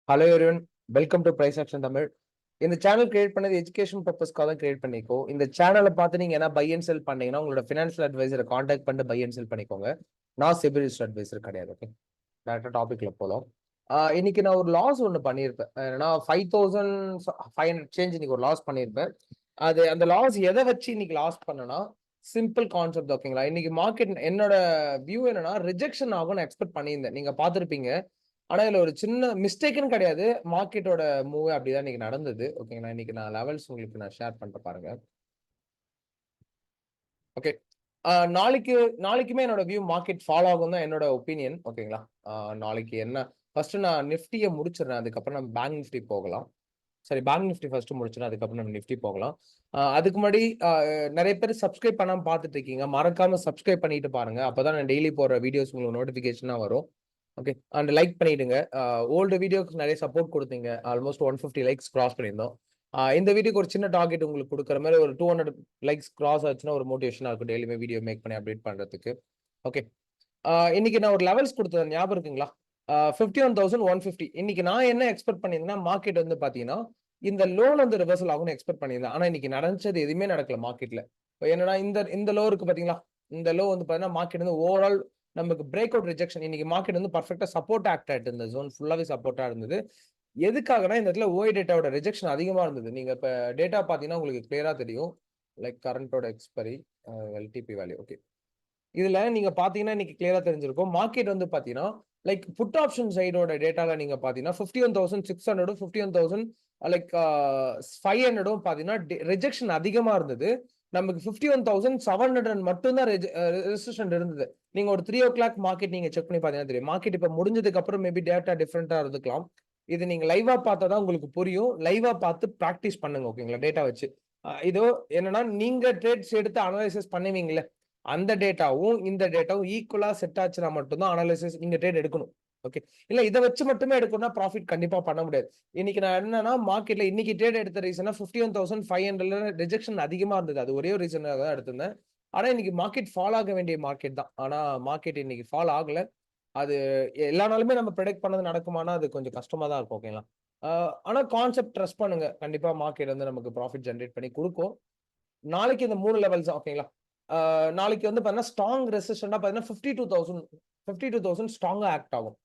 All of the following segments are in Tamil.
Hello everyone, welcome to price action Tamil. இந்த சேனல் கிரியேட் பண்ணது எஜுகேஷன் பர்பஸ்க்காக தான் கிரியேட் பண்ணிக்கோ. இந்த சேனலை பார்த்து நீங்க என்ன பை அண்ட் செல் பண்ணீங்கன்னா உங்களோட ஃபினான்ஷியல் அட்வைசரை காண்டாக்ட் பண்ணிட்டு பை அண்ட் செல் பண்ணிக்கோங்க. நான் செபி ரிஜிஸ்டர்ட் அட்வைசர் கிடையாது. ஓகே, டேரக்டா டாபிக்ல போலாம். இன்னைக்கு நான் ஒரு லாஸ் ஒன்று பண்ணியிருப்பேன். ஏன்னா 5500 சேஞ்ச் இன்னைக்கு ஒரு லாஸ் பண்ணியிருப்பேன். அந்த லாஸ் எதை வச்சு இன்னைக்கு லாஸ் பண்ணனா சிம்பிள் கான்செப்ட். ஓகேங்களா? இன்னைக்கு மார்க்கெட் என்னோட வியூ என்னன்னா ரிஜெக்ஷன் ஆகும்னு எக்ஸ்பெக்ட் பண்ணியிருந்தேன். நீங்க பார்த்துருப்பீங்க. ஆனா இதுல ஒரு சின்ன மிஸ்டேக்னு கிடையாது. மார்க்கெட்டோட மூவ் அப்படிதான் இன்னைக்கு நடந்தது. ஓகேங்களா? இன்னைக்கு நான் லெவல்ஸ் உங்களுக்கு நான் ஷேர் பண்ணிட்டு பாருங்க. ஓகே. நாளைக்குமே என்னோட வியூ மார்க்கெட் ஃபாலோ ஆகும் தான் என்னோட ஒப்பீனியன். ஓகேங்களா? நாளைக்கு என்ன ஃபர்ஸ்ட் நான் நிஃப்டிய முடிச்சிடுறேன். அதுக்கப்புறம் நம்ம பேங்க் நிஃப்டி போகலாம். சரி, பேங்க் நிஃப்டி ஃபர்ஸ்ட் முடிச்சிடறேன். அதுக்கப்புறம் நம்ம நிஃப்டி போகலாம். அதுக்கு முன்னாடி நிறைய பேர் சப்ஸ்கிரைப் பண்ணாம பார்த்துட்டு இருக்கீங்க. மறக்காம சப்ஸ்கிரைப் பண்ணிட்டு பாருங்க. அப்பதான் நான் டெய்லி போடுற வீடியோஸ் உங்களுக்கு நோட்டிபிகேஷனா வரும். ஓகே, அண்ட் லைக் பண்ணிடுங்க. ஓல்டு வீடியோக்கு நிறைய சப்போர்ட் கொடுத்தீங்க. ஆல்மோஸ்ட் 150 லைக்ஸ் கிராஸ் பண்ணியிருந்தோம். இந்த வீடியோக்கு ஒரு சின்ன டார்கெட் உங்களுக்கு கொடுக்குற மாதிரி ஒரு 200 லைக்ஸ் கிராஸ் ஆச்சுன்னா ஒரு மோட்டிவேஷனா இருக்கும் டெய்லியுமே வீடியோ மேக் பண்ணி அப்டேட் பண்றதுக்கு. ஓகே, இன்னைக்கு நான் ஒரு லெவல்ஸ் கொடுத்தேன், ஞாபகம் இருக்குங்களா? 51,150. இன்னைக்கு நான் என்ன எக்ஸ்பெக்ட் பண்ணியிருந்தேன்னா மார்க்கெட் வந்து பாத்தீங்கன்னா இந்த லோன் வந்து ரிவர்சல் ஆகும்னு எக்ஸ்பெக்ட் பண்ணியிருந்தேன். ஆனா இன்னைக்கு நடந்தது எதுவுமே நடக்கல மார்க்கெட்ல. என்னன்னா இந்த லோ இருக்கு பாத்தீங்களா? இந்த லோ வந்து பாத்தீங்கன்னா மார்க்கெட் வந்து ஓவரால் நமக்கு பிரேக் அவுட் ரிஜெக்ஷன். இன்னைக்கு மார்க்கெட் வந்து பர்ஃபெக்டா சப்போர்ட் ஆக்ட் ஆயிட்டு இருந்தது. ஜோன் ஃபுல்லாவே சப்போர்ட்டா இருந்தது. எதுக்காகனா இந்த இடத்துல ஓஐ டேட்டாவோட ரிஜெக்ஷன் அதிகமா இருந்தது. நீங்க இப்ப டேட்டா பாத்தீங்கன்னா உங்களுக்கு கிளியரா தெரியும். லைக் கரண்டோட எக்ஸ்பைரி, எல்டிபி வேல்யூ. ஓகே, இதுல நீங்க பாத்தீங்கன்னா இன்னைக்கு கிளியரா தெரிஞ்சிருக்கும். மார்க்கெட் வந்து பாத்தீங்கன்னா லைக் புட் ஆப்ஷன் சைடோட டேட்டால நீங்க பாத்தீங்கன்னா 51,600 51,000 லைக் 500 பாத்தீங்கன்னா ரிஜெக்ஷன் அதிகமா இருந்தது. நமக்கு 51,700 மட்டும் தான் ரெசிஸ்டன்ட் இருந்தது. நீங்க ஒரு 3 o'clock மார்க்கெட் நீங்க செக் பண்ணி பாத்தீங்கன்னா தெரியும். மார்க்கெட் இப்ப முடிஞ்சதுக்கு அப்புறம் மேபி டேட்டா டிஃபரெண்டா இருக்கலாம். இது நீங்க லைவா பார்த்தா தான் உங்களுக்கு புரியும். லைவா பார்த்து பிராக்டிஸ் பண்ணுங்க. ஓகேங்களா? டேட்டா வச்சு. இதோ என்னன்னா நீங்க ட்ரேட்ஸ் எடுத்து அனலைசிஸ் பண்ணுவீங்கல்ல, அந்த டேட்டாவும் இந்த டேட்டாவும் ஈக்குவலா செட் ஆச்சுன்னா மட்டும் தான் அனலைசிஸ் நீங்க ட்ரேட் எடுக்கணும். ஓகே. இல்ல இத வச்சு மட்டுமே எடுக்கணும்னா ப்ராஃபிட் கண்டிப்பா பண்ண முடியாது. இன்னைக்கு நான் என்னன்னா மார்க்கெட்ல இன்னைக்கு ட்ரேட் எடுத்த ரீசன்னா 51,500ல ரிஜெக்ஷன் அதிகமா இருந்தது. அது ஒரே ஒரு ரீசனாக தான் எடுத்திருந்தேன். ஆனா இன்னைக்கு மார்க்கெட் ஃபால் ஆக வேண்டிய மார்க்கெட் தான். ஆனா மார்க்கெட் இன்னைக்கு ஃபால் ஆகல. அது எல்லா நாளுமே நம்ம ப்ரெடிக்ட் பண்ணது நடக்குமானா அது கொஞ்சம் கஷ்டமா தான் இருக்கும். ஓகேங்களா? ஆ ஆனா கான்செப்ட் ட்ரஸ்ட் பண்ணுங்க. கண்டிப்பா மார்க்கெட் வந்து நமக்கு ப்ராஃபிட் ஜெனரேட் பண்ணி குடுக்கும். நாளைக்கு இந்த 3 லெவல்ஸ் ஓகேங்களா? நாளைக்கு வந்து பார்த்தீங்கன்னா ஸ்ட்ராங் ரெசிஸ்டன்ட்டா பார்த்தீங்கன்னா 52,000 ஸ்ட்ராங்கா ஆக்ட் ஆகும்.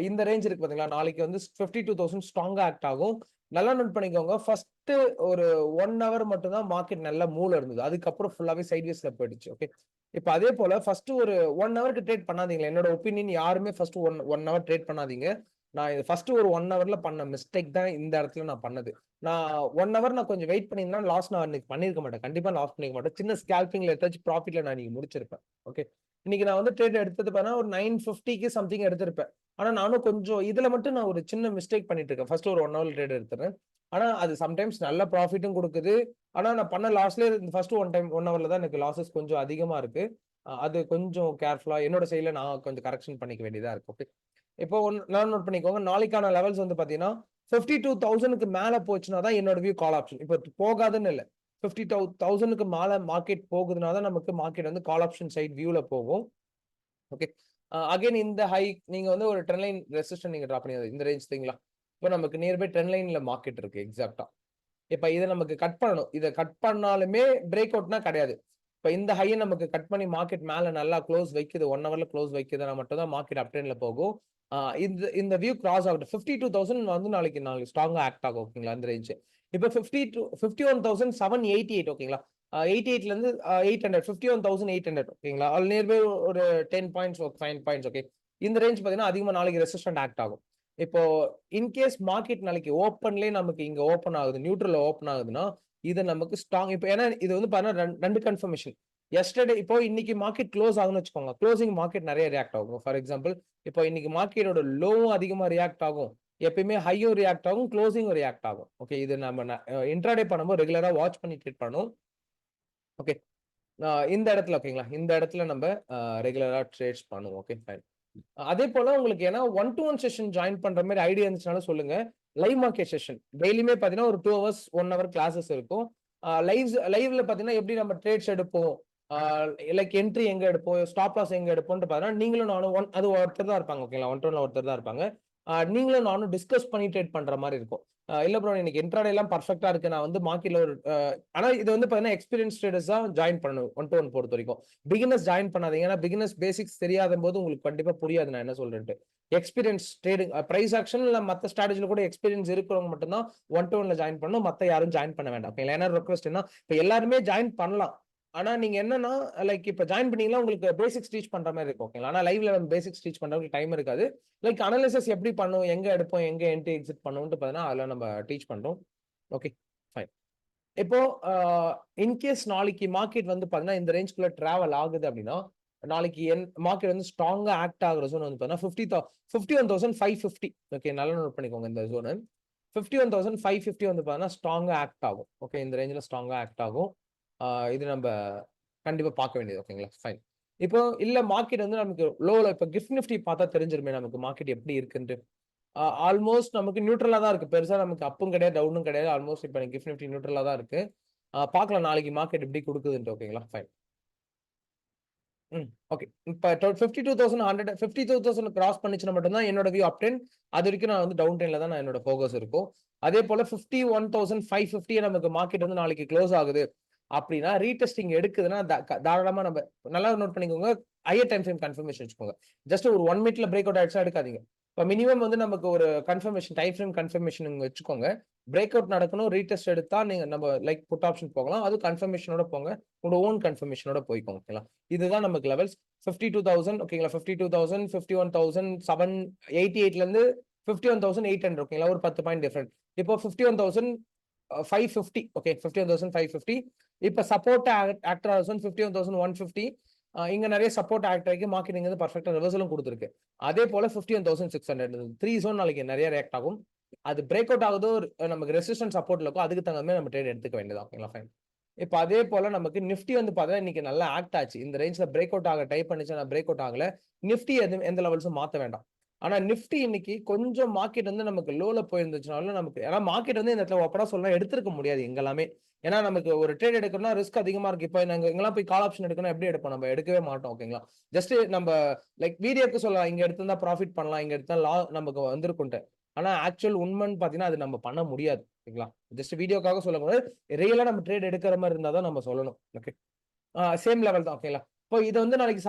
இந்த ரேஞ்ச் இருக்கு பாத்தீங்களா? நாளைக்கு வந்து 52,000 ஸ்ட்ராங்கா ஆக்ட் ஆகும். நல்லா நோட் பண்ணிக்கோங்க. ஃபர்ஸ்ட் ஒரு 1 ஹவர் மட்டும் தான் மார்க்கெட் நல்ல மூவ்ல இருந்தது. அதுக்கப்புறம் ஃபுல்லாவே சைட்வேஸ்ல போயிடுச்சு. ஓகே. இப்ப அதே போல ஃபர்ஸ்ட் ஒரு 1 ஹவருக்கு ட்ரேட் பண்ணாதீங்க. என்னோட ஒப்பீனியன் யாருமே ஃபர்ஸ்ட் 1 ஹவர் ட்ரேட் பண்ணாதீங்க. நான் இது ஃபர்ஸ்ட் ஒரு 1 ஹவர்ல பண்ண மிஸ்டேக் தான் இந்த இடத்துல நான் பண்ணது. நான் 1 ஹவர் நான் கொஞ்சம் வெயிட் பண்ணியிருந்தா லாஸ் நான் இன்னைக்கு பண்ணியிருக்க மாட்டேன். கண்டிப்பா லாஸ் பண்ணிருக்க மாட்டேன். சின்ன ஸ்கேல்பிங்ல எடுத்தாச்சு ப்ராஃபிட்ல நான் இன்னைக்கு முடிச்சிருப்பேன். ஓகே. இன்னைக்கு நான் வந்து ட்ரேட் எடுத்தது பார்த்தீங்கன்னா ஒரு 950க்கு சம்திங் எடுத்திருப்பேன். ஆனா நானும் கொஞ்சம் இதுல மட்டும் நான் ஒரு சின்ன மிஸ்டேக் பண்ணிட்டு இருக்கேன். ஃபர்ஸ்ட் ஒரு 1 ஹவர் ட்ரேட் எடுத்துறேன். ஆனா அது சம்டைம்ஸ் நல்ல ப்ராஃபிட்டும் குடுக்குது. ஆனா நான் பண்ண லாஸ்லயே ஃபர்ஸ்ட் 1 ஹவர்ல தான் எனக்கு லாஸஸ் கொஞ்சம் அதிகமா இருக்கு. அது கொஞ்சம் கேர்ஃபுல்லா என்னோட சைடுல நான் கொஞ்சம் கரெக்ஷன் பண்ணிக்க வேண்டியதா இருக்கு. ஓகே. இப்போ நல்லா நோட் பண்ணிக்கோங்க. நாளைக்கான லெவல்ஸ் வந்து பாத்தீங்கன்னா 52,000க்கு மேல போச்சுன்னா தான் என்னோட வியூ கால் ஆப்ஷன். இப்போ போகாதுன்னு இல்ல. 52,000க்கு மேல மார்க்கெட் போகுதுன்னா தான் நமக்கு மார்க்கெட் வந்து கால் ஆப்ஷன் சைட் வியூல போகும். ஓகே. அகைன் இந்த ஹை நீங்க வந்து ஒரு ட்ரெண்ட் லைன் ரெசிஸ்டன்ட் நீங்க டிரா பண்ணி இந்த ரேஞ்ச் தெரியுங்களா? இப்போ நமக்கு நியர் பை ட்ரெண்ட் லைன்ல மார்க்கெட் இருக்கு எக்ஸாக்ட்டா. இப்ப இத நமக்கு கட் பண்ணணும். இத கட் பண்ணாலுமே பிரேக் அவுட்னா கிடையாது. இப்ப இந்த ஹைய நமக்கு கட் பண்ணி மார்க்கெட் மேல நல்லா க்ளோஸ் வைக்குது. 1 ஹவர்ல க்ளோஸ் வைக்குதுன்னா மட்டும் தான் மார்க்கெட் அப் ட்ரெண்ட்ல போகும். இந்த இந்த வியூ கிராஸ் ஆகட்டும். 52,000 வந்து நாளைக்கு ஸ்ட்ராங்கா ஆக்ட் ஆகும். ஓகேங்களா? இந்த ரேஞ்ச். இப்ப 51,788 ஓகேங்களா? 88ல இருந்து 800 51,800 ஓகேங்களா? ஆல் நியர் பை ஒரு 10 பாயிண்ட்ஸ் 5 பாயிண்ட்ஸ் ஓகே. இந்த ரேஞ்ச் பார்த்தீங்கன்னா அதிகமா நாளைக்கு ரெசிஸ்டன்ட் ஆக்ட் ஆகும். இப்போ இன்கேஸ் மார்க்கெட் நாளைக்கு ஓப்பன்லயே நமக்கு இங்க ஓப்பன் ஆகுது, நியூட்ரல்ல ஓப்பன் ஆகுதுன்னா, இது நமக்கு ஸ்ட்ராங் இப்ப ஏன்னா இது வந்து பாத்தீங்கன்னா 2 கன்ஃபர்மேஷன். எஸ்டர்டே இப்போ இன்னைக்கு மார்க்கெட் க்ளோஸ் ஆகுதுன்னு வச்சுக்கோங்க. க்ளோசிங் மார்க்கெட் நெறைய ரியாக்ட் ஆகும். ஃபார் எக்ஸாம்பிள் இப்போ இன்னைக்கு மார்க்கெட்டோட லோவும் அதிகமா ரியாக்ட் ஆகும். எப்பயுமே ஹையும் ரியாக்ட் ஆகும். க்ளோசிங்கும் ரியாக்ட் ஆகும். ஓகே. இது நம்ம இன்ட்ராடே பண்ணும்போது ரெகுலரா வாட்ச் பண்ணி ட்ரேட் பண்ணணும். ஓகே. இந்த இடத்துல ஓகேங்களா? இந்த இடத்துல நம்ம ரெகுலரா ட்ரேட்ஸ் பண்ணுவோம். Okay fine. அதே போல உங்களுக்கு ஏன்னா 1 to 1 செஷன் ஜாயின் பண்ற மாரி ஐடியா இருந்துச்சுனாலும் சொல்லுங்க. லைவ் மார்க்கெட் செஷன் டெய்லியுமே பார்த்தீங்கன்னா ஒரு 2 ஹவர்ஸ் 1 ஹவர் கிளாஸஸ் இருக்கும். லைவ்ல பார்த்தீங்கன்னா எப்படி நம்ம ட்ரேட்ஸ் எடுப்போம். ஆ லைக் என்ட்ரி எங்க எடுப்போம், ஸ்டாப் லாஸ் எங்க எடுப்போம்னு பார்த்தீங்கன்னா நீங்களும் நானும் அது ஒருத்தர் தான் இருப்பாங்க. ஓகேங்களா? ஒன் டு ஒன் ஒருத்தர் தான் இருப்பாங்க. நீங்களும் நானும் டிஸ்கஸ் பண்ணி ட்ரேட் பண்ற மாதிரி இருக்கும். இல்ல ப்ரோ எனக்கு இன்ட்ராடே எல்லாம் பர்ஃபெக்ட்டா இருக்கு. நான் வந்து மார்க்கெட்ல ஒரு ஆனா இது வந்து பார்த்தீங்கன்னா எக்ஸ்பீரியன்ஸ் ட்ரேடர்ஸ் தான் ஜாயின் பண்ணணும் 1 to 1 பொறுத்த வரைக்கும். பிகினர்ஸ் ஜாயின் பண்ணாதீங்க. ஏன்னா பிகினர்ஸ் பேசிக்ஸ் தெரியாதம்போது உங்களுக்கு கண்டிப்பா புரியாது நான் என்ன சொல்றேன்ட்டு. எக்ஸ்பீரியன்ஸ் ட்ரேடிங் பிரைஸ் ஆக்ஷன் இல்ல மத்த ஸ்ட்ராட்டஜில கூட எக்ஸ்பீரியன்ஸ் இருக்கிறவங்க மட்டும் தான் 1 to 1ல ஜாயின் பண்ணணும். மத்த யாரும் ஜாயின் பண்ண வேண்டாம். ஓகேங்களா? ஏன்னா ரிக்வெஸ்ட் என்ன, இப்ப எல்லாருமே ஜாயின் பண்ணலாம். ஆனா நீங்க என்னன்னா, லைக் இப்ப ஜாயின் பண்ணீங்கன்னா உங்களுக்கு பேசிக்ஸ் டீச் பண்ற மாரி இருக்கும். ஓகேங்களா? ஆனா லைவ்ல பேசிக்ஸ் டீச் பண்றதுக்கு டைம் இருக்காது. லைக் அனாலிசிஸ் எப்படி பண்ணும், எங்க எடுப்போம், எங்க என்ட்ரி எக்ஸிட் பண்ணுவோம்ட்டு பார்த்தீங்கன்னா, அதெல்லாம் நம்ம டீச் பண்றோம். Okay, fine. இப்போ இன்கேஸ் நாளைக்கு மார்க்கெட் வந்து பார்த்தீங்கன்னா, இந்த ரேஞ்ச்குள்ள டிராவல் ஆகுது அப்படின்னா, நாளைக்கு மார்க்கெட் வந்து ஸ்ட்ராங்கா ஆக்ட் ஆகுற ஜோன் வந்து பார்த்தீங்கன்னா, 51,550. ஓகே, நல்லா நோட் பண்ணிக்கோங்க இந்த ஜோனு. 51,550 வந்து பார்த்தீங்கன்னா, ஸ்ட்ராங்கா ஆக்ட் ஆகும். ஓகே, இந்த ரேஞ்ச்ல ஸ்ட்ராங்கா ஆக்ட் ஆகும். இது நம்ப கண்டிப்பா பார்க்க வேண்டியது. ஓகேங்களா? ஃபைன். இப்போ இல்ல மார்க்கெட் வந்து நமக்கு லோல இப்ப கிஃப்ட் நிஃப்டி பார்த்தா தெரிஞ்சிருமே நமக்கு மார்க்கெட் எப்படி இருக்குன்ட்டு. ஆல்மோஸ்ட் நமக்கு நியூட்ரலா தான் இருக்கு. பெருசா நமக்கு அப்பும் கிடையாது, டவுனும் கிடையாது. ஆல்மோஸ்ட் இப்ப கிஃப்ட் நிஃப்டி நியூட்ரலா தான் இருக்கு. பார்க்கலாம் நாளைக்கு மார்க்கெட் எப்படி குடுக்குதுன்ட்டு. ஓகேங்களா? ஃபைன். ஓகே. இப்ப 52,100 52,000 கிராஸ் பண்ணுச்சுன்னா மட்டும் தான் என்னோட வியூ அப் ட்ரெண்ட். அதுவரைக்கும் நான் வந்து டவுன் ட்ரெண்ட்ல தான் என்னோட ஃபோக்கஸ் இருக்கும். அதே போல 51,550 நமக்கு மார்க்கெட் வந்து நாளைக்கு குளோஸ் ஆகுது அப்படின்னா, ரீடெஸ்டிங் எடுக்குதுன்னா தாராளமா நம்ம நல்லா நோட் பண்ணிக்கோங்க. ஹையர் டைம் ஃப்ரேம் கன்ஃபர்மேஷன் வச்சுக்கோங்க. ஜஸ்ட் ஒரு 1 மினிட்ல பிரேக் அவுட் ஆயிடுச்சுனா எடுக்காதீங்க. இப்ப மினிமம் வந்து நமக்கு ஒரு கன்ஃபர்மேஷன் டைம் ஃப்ரேம் கன்ஃபர்மேஷன் வச்சுக்கோங்க. பிரேக் அவுட் நடக்கணும், ரீடெஸ்ட் எடுத்தா நீங்க நம்ம லைக் புட் ஆப்ஷன் போகலாம். அது கன்ஃபர்மேஷனோட போங்க. உங்களோட ஓன் கன்ஃபர்மேஷனோட போய்க்கோங்க. ஓகேங்களா? இதுதான் நமக்கு லெவல்ஸ். 52,000 ஓகேங்களா? 52,000, 51,788ல இருந்து 51,800 ஓகேங்களா? ஒரு 10 பாயிண்ட் டிஃபரண்ட். இப்போ 51,550 ஓகே. 51,550. இப்ப சப்போர்ட் ஆக்ட் ஆகுற 51,150. இங்க நெறைய சப்போர்ட் ஆக்ட் ஆகி மார்க்கெட் இங்க வந்து பெர்ஃபெக்ட்டா ரிவர்சலும் குடுத்திருக்கு. அதே போல 51,600 3 ஜோன் நாளைக்கு நெறைய ரியாக்ட் ஆகும். அது பிரேக் அவுட் ஆகுதோ நமக்கு ரெசிஸ்டன்ஸ் சப்போர்ட்ல இருக்கோ அதுக்கு தகுந்த மாரி நம்ம ட்ரேட் எடுத்துக்க வேண்டியது தான். ஓகேங்களா? ஃபைன். இப்ப அதே போல நமக்கு நிஃப்டி வந்து பார்த்தா இன்னைக்கு நல்லா ஆக்ட் ஆச்சு. இந்த ரேஞ்ச்ல பிரேக் அவுட் ஆக ட்ரை பண்ணுச்சு. ஆனா பிரேக் அவுட் ஆகல. நிஃப்டி எந்த லெவல்ஸும் மாத்த வேண்டாம். ஆனா நிஃப்டி இன்னைக்கு கொஞ்சம் மார்க்கெட் வந்து நமக்கு லோல போயிருந்துச்சுனாலும் நமக்கு ஏன்னா மார்க்கெட் வந்து இந்த இடத்துல ஓப்பனா சொல்லலாம் எடுத்திருக்க முடியாது எங்கலாமே. ஏன்னா நமக்கு ஒரு ட்ரேட் எடுக்கணும்னா ரிஸ்க் அதிகமா இருக்கு. இப்ப நாங்க எங்கலாம் போய் கால் ஆப்ஷன் எடுக்கணும் எப்படி எடுப்போம்? நம்ம எடுக்கவே மாட்டோம். ஓகேங்களா? ஜஸ்ட் நம்ம லைக் வீடியோக்கு சொல்லலாம். இங்க எடுத்திருந்தா ப்ராஃபிட் பண்ணலாம். இங்க எடுத்தா நமக்கு வந்திருக்குன்ட்டு. ஆனா ஆக்சுவல் உண்மைன்னு பார்த்தீங்கன்னா, அது நம்ம பண்ண முடியாது. ஓகேங்களா? ஜஸ்ட் வீடியோக்காக சொல்லக்கூடாது. ரியலா நம்ம ட்ரேட் எடுக்கிற மாரி இருந்தா தான் நம்ம சொல்லணும். ஓகே. சேம் லெவல் தான். ஓகேங்களா? இப்போ இது வந்து நாளைக்கு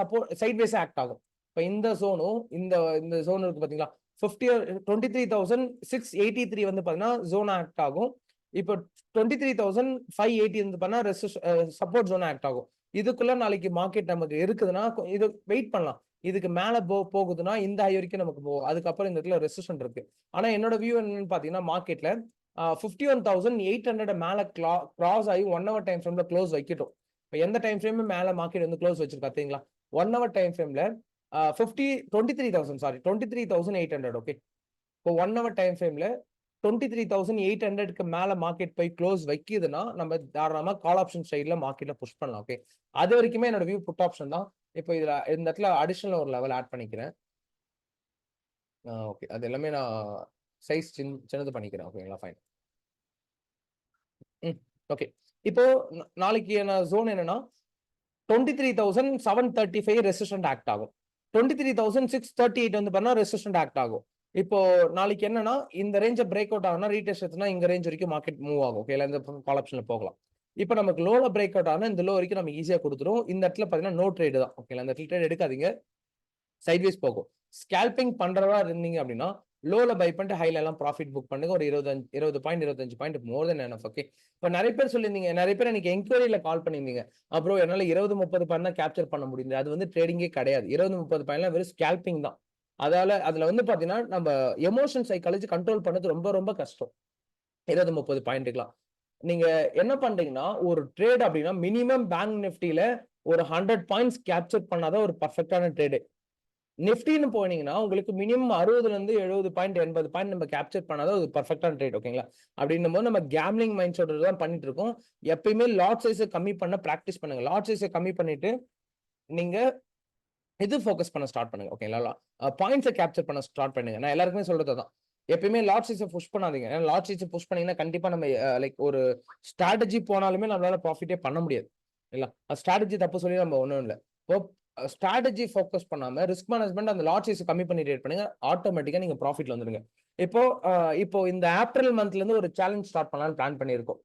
சைட்வேஸ் ஆக்ட் ஆகும். இப்ப இந்த ஜோனும் இந்த இந்த ஜோன் இருக்கு பார்த்தீங்களா? 23,683 வந்து பார்த்தீங்கன்னா, ஜோன் ஆக்ட் ஆகும். இப்போ 23,580 வந்து பார்த்தீங்கன்னா, சப்போர்ட் ஜோன் ஆக்ட் ஆகும். இதுக்குள்ள நாளைக்கு மார்க்கெட் நமக்கு இருக்குதுன்னா, இது வெயிட் பண்ணலாம். இதுக்கு மேல போகுதுன்னா, இந்த ஹை வரைக்கும் நமக்கு போகும். அதுக்கப்புறம் இந்த இடத்துல ரெசிஸ்டன்ட் இருக்கு. ஆனா என்னோட வியூ என்னன்னு பார்த்தீங்கன்னா, மார்க்கெட்ல 51,800 மேல கிராஸ் ஆகி 1 ஹவர் டைம் ஃப்ரேம்ல க்ளோஸ் வைக்கட்டும். இப்ப எந்த டைம் ஃப்ரேமும் மேல மார்க்கெட் வந்து க்ளோஸ் வச்சிருக்கு பாத்தீங்களா? 1 ஹவர் டைம் ஃப்ரேம்ல 23,000 சாரி 23,800 ஓகே. இப்போ 1 ஹவர் டைம் ஃப்ரேம்ல 23,800க்கு மேல மார்க்கெட் போய் க்ளோஸ் வைக்குதுன்னா, நம்ம தாராளமா கால் ஆப்ஷன் சைடுல மார்க்கெட்ல புஷ் பண்ணலாம். ஓகே. அது வரைக்குமே என்னோட வியூ புட் ஆப்ஷன் தான். இப்போ இதுல இந்த இடத்துல அடிஷனல் ஒரு லெவல் ஆட் பண்ணிக்கிறேன். ஓகே. அது எல்லாமே நான் சைஸ் சின்னது பண்ணிக்கிறேன். ஓகேங்களா? ஃபைன். ம். ஓகே. இப்போ நாளைக்கு ஜோன் என்னன்னா 23,735 ரெசிஸ்டன்ட் ஆக்ட் ஆகும். 23,638 வந்து பண்ணா ரெசிஸ்டன்ட் ஆக்ட் ஆகும். இப்போ நாளைக்கு என்னன்னா, இந்த ரேஞ்ச பிரேக் அவுட் ஆகும்னா ரீடெஸ்ட் எடுத்தோம்னா இங்க ரேஞ்ச் வரைக்கும் மார்க்கெட் மூவ் ஆகும். ஓகேங்களா? இந்த கால் ஆப்ஷன்ல போகலாம். இப்ப நமக்கு லோல பிரேக் அவுட் ஆனா இந்த லோ வரைக்கும் நம்ம ஈஸியா குடுத்துரும். இந்த இடத்துல பார்த்தீங்கன்னா, நோ ட்ரேட் தான். ஓகேங்களா? இந்த இடத்துல ட்ரேட் எடுக்காதீங்க. சைட்வேஸ் போகும். ஸ்கேல்பிங் பண்றதா இருந்தீங்க அப்படின்னா, லோல பை பண்ணிட்டு ஹைல எல்லாம் ப்ராஃபிட் புக் பண்ணுங்க. ஒரு 20 பாயிண்ட் 25 பாயிண்ட் மோர் தென் எனஃப். ஓகே. இப்ப நெறைய பேர் சொல்லியிருந்தீங்க. நெறைய பேர் எனக்கு என்குயரில கால் பண்ணியிருந்தீங்க. ப்ரோ என்னால 20, 30 பாயிண்ட் தான் கேப்சர் பண்ண முடியுது. அது வந்து ட்ரேடிங்கே கிடையாது. 20, 30 பாயிண்ட்லாம் வெறும் ஸ்கேல்பிங் தான். அதுல வந்து பாத்தீங்கன்னா, நம்ம எமோஷன் சைக்காலஜி கண்ட்ரோல் பண்ணது ரொம்ப ரொம்ப கஷ்டம். 20, 30 பாயிண்ட்டுக்கலாம். நீங்க என்ன பண்றீங்கன்னா, ஒரு ட்ரேட் அப்படின்னா மினிமம் பேங்க் நிஃப்டில ஒரு 100 பாயிண்ட்ஸ் கேப்சர் பண்ணாதான் ஒரு பெர்ஃபெக்ட்டான ட்ரேடு. நிஃப்டின்னு போனீங்கன்னா, உங்களுக்கு மினிமம் 60ல இருந்து 70 பாயிண்ட், 80 பாயிண்ட் நம்ம கேப்சர் பண்ணாதான் அது பெர்ஃபெக்ட்டான ட்ரேட். ஓகேங்களா? அப்படின்னும்போது நம்ம கேம்ப்லிங் மைண்ட் செட்டோட தான் பண்ணிட்டு இருக்கோம். எப்பயுமே லாட் சைஸ கம்மி பண்ண பிராக்டிஸ் பண்ணுங்க. லாட் சைஸ கம்மி பண்ணிட்டு, நீங்க இது ஃபோக்கஸ் பண்ண ஸ்டார்ட் பண்ணுங்க. ஓகேங்களா? பாயிண்ட்ஸ கேப்சர் பண்ண ஸ்டார்ட் பண்ணுங்க. நான் எல்லாருக்குமே சொல்றது அதான். எப்பயுமே லாட் சைஸ புஷ் பண்ணாதீங்க. ஏன்னா லாட் சைஸ புஷ் பண்ணீங்கன்னா, கண்டிப்பா நம்ம லைக் ஒரு ஸ்ட்ராட்டஜி போனாலுமே நம்மளால ப்ராஃபிட்டே பண்ண முடியாது. இல்ல. ஸ்ட்ராட்டஜி தப்பு சொல்லி நம்ம ஒண்ணும் இல்ல. இப்போ ஸ்ட்ராட்டஜி ஃபோக்கஸ் பண்ணாம ரிஸ்க் மேனேஜ்மெண்ட் அந்த லாட் சைஸ் கம்மி பண்ணி ட்ரேட் பண்ணுங்க. ஆட்டோமேட்டிக்கா நீங்க ப்ராஃபிட்ல வந்துருங்க. இப்போ இந்த ஏப்ரல் மந்த்ல இருந்து ஒரு சேலஞ்ச் ஸ்டார்ட் பண்ணலாம்னு பிளான் பண்ணியிருக்கோம்.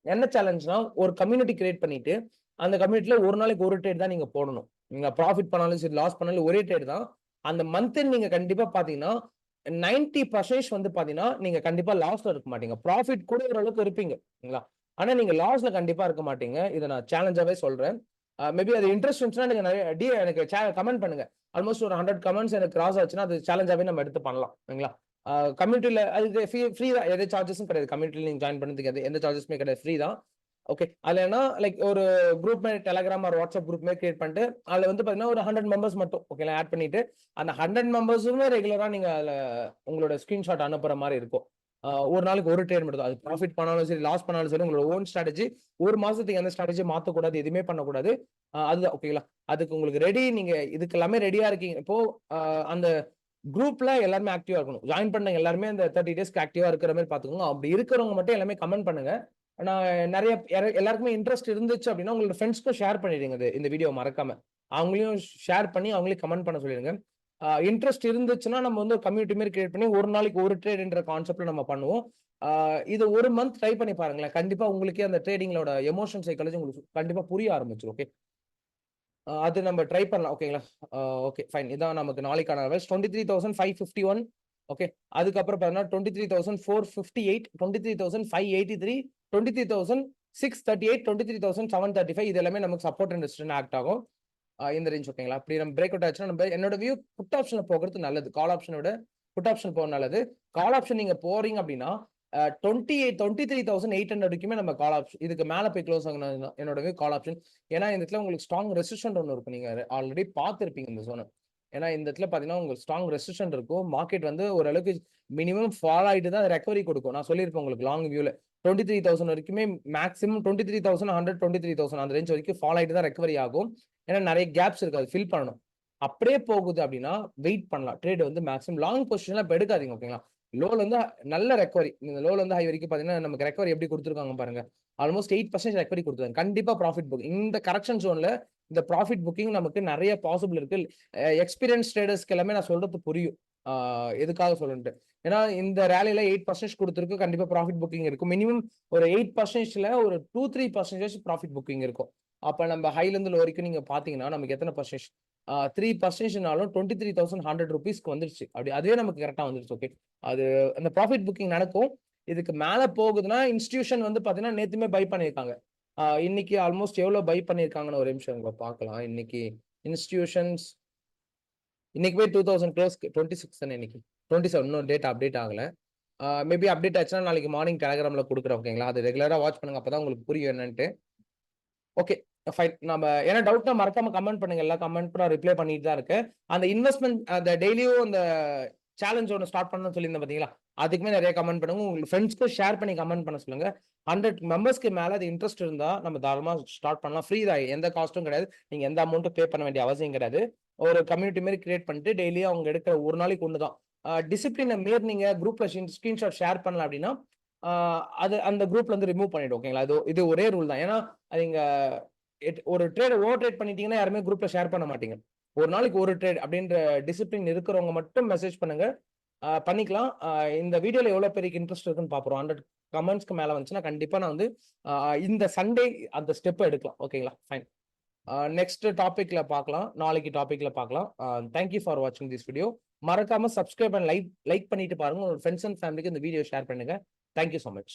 என்ன சேலஞ்ச்னா, ஒரு கம்யூனிட்டி கிரியேட் பண்ணிட்டு, அந்த கம்யூனிட்டில ஒரு நாளைக்கு ஒரு ட்ரேட் தான் நீங்க போடணும். நீங்க ப்ராஃபிட் பண்ணாலும் சரி, லாஸ் பண்ணாலும் ஒரே ட்ரேட் தான். அந்த மந்த் நீங்க கண்டிப்பா பாத்தீங்கன்னா, 90% வந்து பாத்தீங்கன்னா, நீங்க கண்டிப்பா லாஸ்ல இருக்க மாட்டீங்க. ப்ராஃபிட் கூட ஓரளவுக்கு இருப்பீங்க. சரிங்களா? ஆனா நீங்க லாஸ்ல கண்டிப்பா இருக்க மாட்டீங்க. இத நான் சேலஞ்சாவே சொல்றேன். மேபி அது இன்ட்ரெஸ்ட் இருந்துச்சுன்னா நீங்க நெறைய எனக்கு கமெண்ட் பண்ணுங்க. ஆல்மோஸ்ட் ஒரு 100 கமெண்ட்ஸ் எனக்கு கிராஸ் ஆச்சுன்னா, அது சேலஞ்சாவே நம்ம எடுத்து பண்ணலாம். சரிங்களா? கம்யூனிட்டில அது ஃப்ரீ தான். எந்த சார்ஜஸும் கிடையாது. கம்யூனிட்டில நீங்க ஜாயின் பண்ணதுக்கு எந்த சார்ஜஸுமே கிடையாது. ஃப்ரீ தான். ஓகே. அதுல என்ன லைக் ஒரு குரூப் மாரி டெலகிராம் ஆர் வாட்ஸ்அப் குரூப் மாரி கிரியேட் பண்ணிட்டு, அதுல வந்து பாத்தீங்கன்னா ஒரு 100 மெம்பர்ஸ் மட்டும் ஓகேங்களா ஆட் பண்ணிட்டு, அந்த 100 மெம்பர்ஸுமே ரெகுலரா நீங்க அதுல உங்களோட ஸ்கிரீன்ஷாட் அனுப்புற மாரி இருக்கும். ஒரு நாளைக்கு ஒரு ட்ரேட் மட்டும் தான். அது ப்ராஃபிட் பண்ணாலும் சரி, லாஸ் பண்ணாலும் சரி, உங்களோட ஓன் ஸ்ட்ராட்டஜி. ஒரு மாசத்துக்கு எந்த ஸ்ட்ராட்டஜியும் மாத்தக்கூடாது. எதுவுமே பண்ணக்கூடாது. அதுதான் ஓகேங்களா. அதுக்கு உங்களுக்கு ரெடி. நீங்க இதுக்கு எல்லாமே ரெடியா இருக்கீங்க. இப்போ அந்த குரூப்ல எல்லாருமே ஆக்டிவா இருக்கணும். ஜாயின் பண்ண எல்லாருமே அந்த 30 டேஸ்க்கு ஆக்டிவா இருக்கிற மாரி பாத்துக்கோங்க. அப்படி இருக்கிறவங்க மட்டும் எல்லாமே கமெண்ட் பண்ணுங்க. நான் நெறைய எல்லாருக்குமே இன்ட்ரெஸ்ட் இருந்துச்சு அப்படின்னா, உங்களோட ஃப்ரெண்ட்ஸ்க்கும் ஷேர் பண்ணிடுங்க இந்த வீடியோ மறக்காம. அவங்களையும் ஷேர் பண்ணி அவங்களையும் கமெண்ட் பண்ண சொல்லிடுங்க. இன்ட்ரெஸ்ட் இருந்துச்சுன்னா, நம்ம வந்து கம்யூனிட்டி மாரி கிரியேட் பண்ணி ஒரு நாளைக்கு ஒரு ட்ரேட்ன்ற கான்செப்ட்ல நம்ம பண்ணுவோம். ஆ இது 1 மந்த் ட்ரை பண்ணி பாருங்களேன். கண்டிப்பா உங்களுக்கே அந்த ட்ரேடிங்கோட எமோஷன் சைக்காலஜி உங்களுக்கு கண்டிப்பா புரிய ஆரம்பிச்சுரும். ஓகே. அது நம்ம ட்ரை பண்ணலாம். ஓகேங்களா? Okay fine. இதான் நமக்கு நாளைக்கான அட்வைஸ். 23,551 ஓகே. அதுக்கப்புறம் பார்த்தீங்கன்னா 23,458, 23,583, 23,638, 23,735 இது எல்லாமே நமக்கு சப்போர்ட் அண்ட் ரெசிஸ்டன்ட் ஆக்ட் ஆகும். இந்த ரேஞ்ச் ஓகேங்களா? அப்படி நம்ம பிரேக் அவுட் ஆச்சுன்னா, என்னோட வியூ புட் ஆப்ஷன்ல போகுறது நல்லது. கால் ஆப்ஷன விட புட் ஆப்ஷன் போறது நல்லது. கால் ஆப்ஷன் நீங்க போறீங்க அப்படின்னா, 23,800 வரைக்குமே நம்ம கால் ஆப்ஷன் இதுக்கு மேல போய் க்ளோஸ் ஆகுனா என்னோட வியூ கால் ஆப்ஷன். ஏன்னா, இந்த இடத்துல உங்களுக்கு ஸ்ட்ராங் ரெசிஸ்டன்ட் ஒண்ணு இருக்கும். நீங்க ஆல்ரெடி பார்த்திருப்பீங்க இந்த ஜோன. ஏன்னா, இந்த இடத்துல பார்த்தீங்கன்னா, உங்களுக்கு ஸ்ட்ராங் ரெசிஸ்டன்ட் இருக்கும். மார்க்கெட் வந்து ஓரளவுக்கு மினிமம் ஃபால் ஆயிட்டு தான் ரெக்கவரி கொடுக்கும். நான் சொல்லியிருப்பேன் உங்களுக்கு லாங் வியூல. 23,000 வரைக்குமே மேக்ஸிமம் 23,100, 23,000 அந்த ரேஞ்ச் வரைக்கும் ஃபால் ஆயிட்டு தான் ரெக்கவரி ஆகும். ஏன்னா நெறைய கேப்ஸ் இருக்கு. அது ஃபில் பண்ணணும். அப்படியே போகுது அப்படின்னா, வெயிட் பண்ணலாம். ட்ரேட் வந்து மேக்ஸிமம் லாங் பொசிஷன்லாம் இப்ப எடுக்காதீங்க. ஓகேங்களா? லோல இருந்து நல்ல ரெக்கவரி. இந்த லோல இருந்து ஹை வரைக்கும் பார்த்தீங்கன்னா, நமக்கு ரெக்கவரி எப்படி குடுத்துருக்காங்க பாருங்க. ஆல்மோஸ்ட் 8% ரெக்கவரி குடுத்துருக்காங்க. கண்டிப்பா ப்ராஃபிட் புக்கிங். இந்த கரெக்ஷன் ஜோன்ல இந்த ப்ராஃபிட் புக்கிங் நமக்கு நெறைய பாசிபிள் இருக்கு. எக்ஸ்பீரியன்ஸ் ட்ரேடர்ஸ்க்கு எல்லாமே நான் சொல்றது புரியும். எதுக்காக சொல்றேன்ட்டு. ஏன்னா இந்த ரேலில 8% குடுத்திருக்கு. கண்டிப்பா ப்ராஃபிட் புக்கிங் இருக்கும். மினிமம் ஒரு 8%ல ஒரு 2, 3% ப்ராஃபிட் புக்கிங் இருக்கும். அப்ப நம்ம ஹைல இருந்து லோ வரைக்கும் நீங்க பார்த்தீங்கன்னா, நமக்கு எத்தன பெர்சன்டேஜ் 3%னாலும் ₹23,100க்கு வந்துருச்சு. அதுவே நமக்கு கரெக்ட்டா வந்துருச்சு. ஓகே. அது அந்த ப்ராஃபிட் புக்கிங் நடக்கும். இதுக்கு மேல போகுதுன்னா, இன்ஸ்டிடியூஷன் வந்து பார்த்தீங்கன்னா, நேத்துமே பை பண்ணியிருக்காங்க. இன்னைக்கு ஆல்மோஸ்ட் எவ்வளோ பை பண்ணியிருக்காங்கன்னு ஒரு நிமிஷம் இங்க பார்க்கலாம். இன்னைக்கு இன்ஸ்டிடியூஷன்ஸ் இன்னைக்கு போய் 2000 க்ளோஸ்க்கு 26 தானே இன்னைக்கு. 27 இன்னும் டேட் அப்டேட் ஆகல. மேபி அப்டேட் ஆச்சுன்னா நாளைக்கு மார்னிங் டெலகிராம்ல குடுக்குறேன். ஓகேங்களா? அது ரெகுலரா வாட்ச் பண்ணுங்க. அப்பதான் உங்களுக்கு புரியும் என்னன்ட்டு. ஓகே. ஃபைன். ஏன்னா டவுட்னா மறக்காம கமெண்ட் பண்ணுங்க. எல்லா கமெண்ட்க்கும் நான் ரிப்ளை பண்ணிட்டு தான் இருக்கேன். அந்த இன்வெஸ்ட்மென்ட் அந்த டெய்லியும் அந்த சேலஞ்ச் ஒண்ணு ஸ்டார்ட் பண்ணணும்னு சொல்லியிருந்தேன் பார்த்தீங்களா? அதுக்குமே நெறைய கமெண்ட் பண்ணுங்க. உங்க ஃபிரெண்ட்ஸ்க்கும் ஷேர் பண்ணி கமெண்ட் பண்ண சொல்லுங்க. 100 மெம்பர்ஸ்க்கு மேல அது இன்ட்ரெஸ்ட் இருந்தா நம்ம தாராளமா ஸ்டார்ட் பண்ணலாம். ஃப்ரீ தான். எந்த காஸ்ட்டும் கிடையாது. நீங்க எந்த அமௌண்ட்டும் பே பண்ண வேண்டிய அவசியம் கிடையாது. ஒரு கம்யூனிட்டி மாரி கிரியேட் பண்ணிட்டு டெய்லியும் அவங்க எடுக்கிற ஒரு நாளைக்கு ஒண்ணு தான். டிசிப்ளின மீறினீங்க குரூப்ல ஸ்கிரீன்ஷாட் ஷேர் பண்ணல அப்படின்னா, அ அது அந்த குரூப்ல இருந்து ரிமூவ் பண்ணிடும். ஓகேங்களா? இது ஒரே ரூல் தான். ஏன்னா, நீங்க ஒரு ட்ரேட ஓவர் ட்ரேட் பண்ணிட்டீங்கன்னா, யாருமே குரூப்ல ஷேர் பண்ண மாட்டீங்க. ஒரு நாளைக்கு ஒரு ட்ரேட் அப்படின்ற டிசிப்ளின் இருக்கிறவங்க மட்டும் மெசேஜ் பண்ணுங்க. பண்ணிக்கலாம். இந்த வீடியோல எவ்வளோ பேருக்கு இன்ட்ரெஸ்ட் இருக்குன்னு பார்ப்போம். 100 கமெண்ட்ஸ்க்கு மேல வந்துச்சுன்னா, கண்டிப்பா நான் வந்து இந்த சண்டே அந்த ஸ்டெப் எடுக்கலாம். ஓகேங்களா? ஃபைன். நெக்ஸ்ட் டாபிக்ல பார்க்கலாம். நாளைக்கு டாபிக்ல பார்க்கலாம். தேங்க் யூ ஃபார் வாட்சிங் திஸ் வீடியோ. மறக்காம சப்ஸ்கிரைப் அண்ட் லைக் பண்ணிட்டு பாருங்க. உங்க ஃபிரெண்ட்ஸ் அண்ட் ஃபேமிலிக்கு இந்த வீடியோ ஷேர் பண்ணுங்க. Thank you so much.